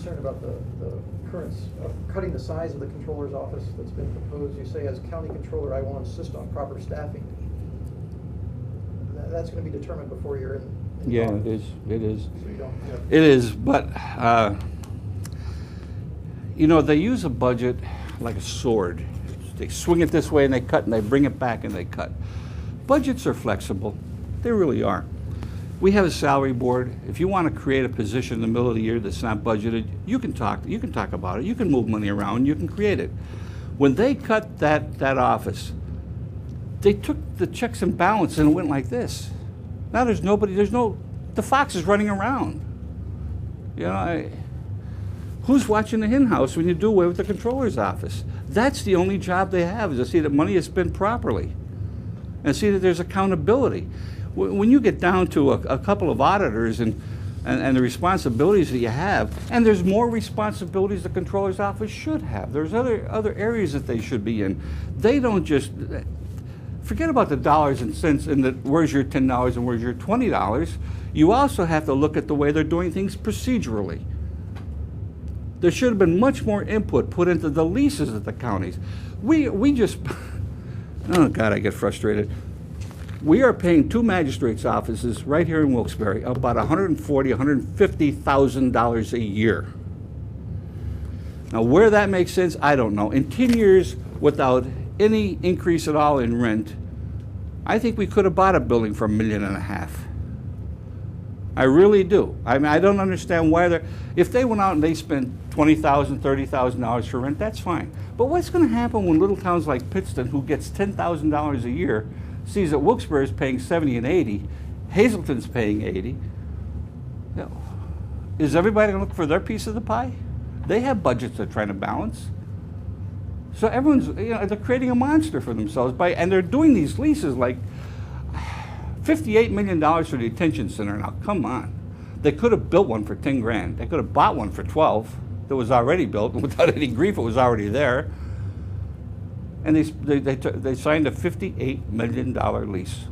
concerned about the current, cutting the size of the controller's office that's been proposed. You say, as county controller, I will insist on proper staffing. That's going to be determined before you're in Yeah, office. it is. So you don't, yeah. It is, but you know, they use a budget like a sword. They swing it this way and they cut, and they bring it back and they cut. Budgets are flexible. They really are. We have a salary board. If you want to create a position in the middle of the year that's not budgeted, you can talk about it. You can move money around. You can create it. When they cut that office, they took the checks and balances and it went like this. Now the fox is running around. You know, who's watching the hen house when you do away with the controller's office? That's the only job they have, is to see that money is spent properly and see that there's accountability. When you get down to a couple of auditors and the responsibilities that you have, and there's more responsibilities the controller's office should have. There's other areas that they should be in. They don't just, forget about the dollars and cents and where's your $10 and where's your $20. You also have to look at the way they're doing things procedurally. There should have been much more input put into the leases at the counties. We just, oh God, I get frustrated. We are paying 2 magistrates' offices right here in Wilkes-Barre about $140,000, $150,000 a year. Now, where that makes sense, I don't know. In 10 years, without any increase at all in rent, I think we could have bought a building for $1.5 million. I really do. I mean, I don't understand why if they went out and they spent $20,000, $30,000 for rent, that's fine. But what's going to happen when little towns like Pittston, who gets $10,000 a year, sees that Wilkes-Barre is paying $70 and $80, Hazleton's paying $80? You know, is everybody going to look for their piece of the pie? They have budgets they're trying to balance. So everyone's, you know, they're creating a monster for themselves and they're doing these leases like $58 million for the detention center. Now, come on. They could have built one for 10 grand. They could have bought one for 12 that was already built, and without any grief, it was already there. And they signed a $58 million lease.